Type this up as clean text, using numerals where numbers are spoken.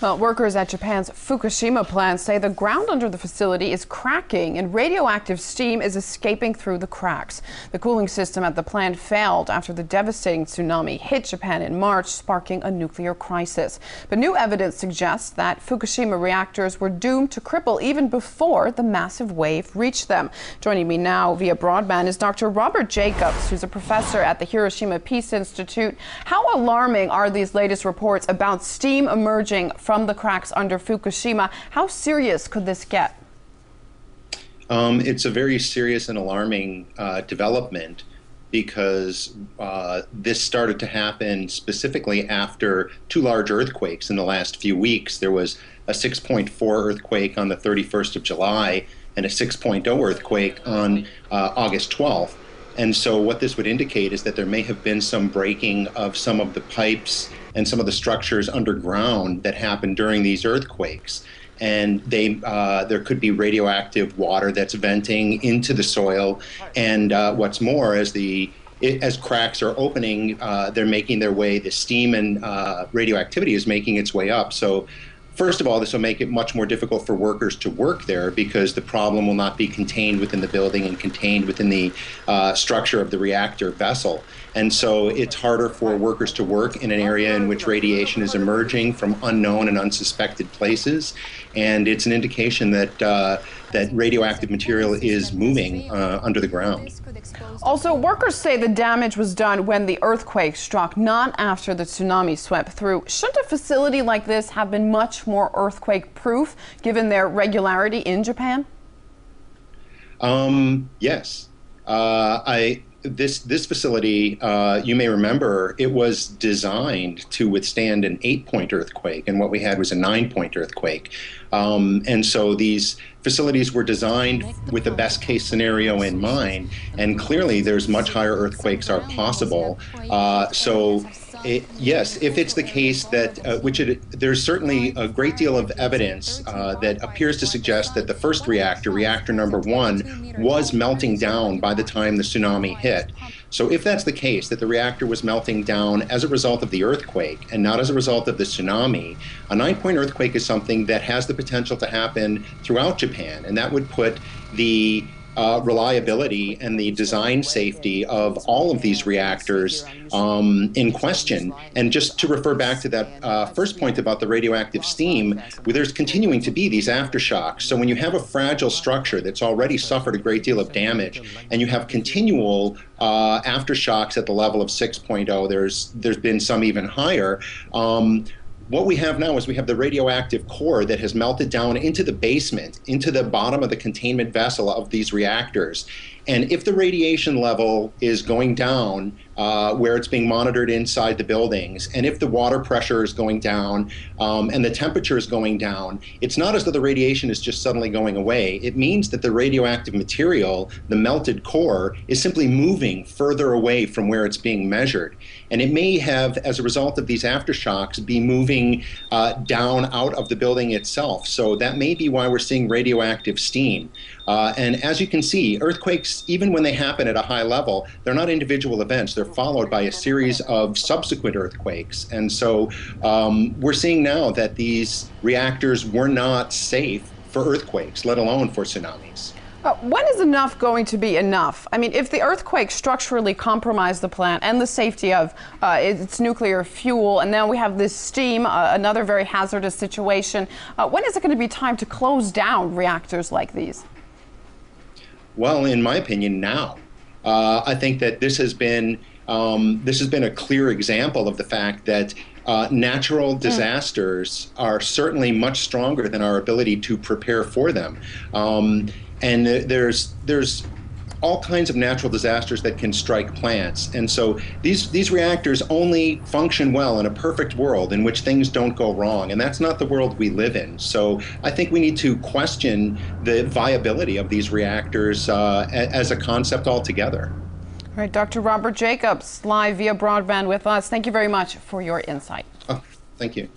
Well, workers at Japan's Fukushima plant say the ground under the facility is cracking and radioactive steam is escaping through the cracks. The cooling system at the plant failed after the devastating tsunami hit Japan in March, sparking a nuclear crisis. But new evidence suggests that Fukushima reactors were doomed to cripple even before the massive wave reached them. Joining me now via broadband is Dr. Robert Jacobs, who's a professor at the Hiroshima Peace Institute. How alarming are these latest reports about steam emerging from the cracks under Fukushima? How serious could this get? It's a very serious and alarming development because this started to happen specifically after two large earthquakes in the last few weeks. There was a 6.4 earthquake on the 31st of July and a 6.0 earthquake on August 12th. And so what this would indicate is that there may have been some breaking of some of the pipes and some of the structures underground that happened during these earthquakes. And there could be radioactive water that's venting into the soil. And what's more, as cracks are opening, they're making their way, the steam and radioactivity is making its way up. So first of all, this will make it much more difficult for workers to work there because the problem will not be contained within the building and contained within the structure of the reactor vessel. And so it's harder for workers to work in an area in which radiation is emerging from unknown and unsuspected places. And it's an indication that that radioactive material is moving under the ground. Also, workers say the damage was done when the earthquake struck, not after the tsunami swept through. Shouldn't a facility like this have been much more earthquake-proof, given their regularity in Japan? Yes. This facility, you may remember, it was designed to withstand an 8-point earthquake, and what we had was a 9-point earthquake. And so these facilities were designed with the best case scenario in mind, and clearly there's much higher earthquakes are possible. Yes, if it's the case that, there's certainly a great deal of evidence that appears to suggest that the first reactor, reactor number 1, was melting down by the time the tsunami hit. So if that's the case, that the reactor was melting down as a result of the earthquake and not as a result of the tsunami, a 9-point earthquake is something that has the potential to happen throughout Japan, and that would put the reliability and the design safety of all of these reactors in question. And just to refer back to that first point about the radioactive steam, there's continuing to be these aftershocks. So when you have a fragile structure that's already suffered a great deal of damage and you have continual aftershocks at the level of 6.0, there's been some even higher. What we have now is we have the radioactive core that has melted down into the basement, into the bottom of the containment vessel of these reactors. And if the radiation level is going down where it's being monitored inside the buildings, and if the water pressure is going down and the temperature is going down, it's not as though the radiation is just suddenly going away. It means that the radioactive material, the melted core, is simply moving further away from where it's being measured. And it may have, as a result of these aftershocks, be moving down out of the building itself. So that may be why we're seeing radioactive steam. And as you can see, earthquakes, even when they happen at a high level, they're not individual events. They're followed by a series of subsequent earthquakes. And so we're seeing now that these reactors were not safe for earthquakes, let alone for tsunamis. When is enough going to be enough? I mean, if the earthquake structurally compromised the plant and the safety of its nuclear fuel, and now we have this steam, another very hazardous situation, when is it going to be time to close down reactors like these? Well, in my opinion, now. I think that this has been a clear example of the fact that natural disasters are certainly much stronger than our ability to prepare for them. And there's all kinds of natural disasters that can strike plants. And so these reactors only function well in a perfect world in which things don't go wrong. And that's not the world we live in. So I think we need to question the viability of these reactors as a concept altogether. All right, Dr. Robert Jacobs, live via broadband with us. Thank you very much for your insight. Oh, thank you.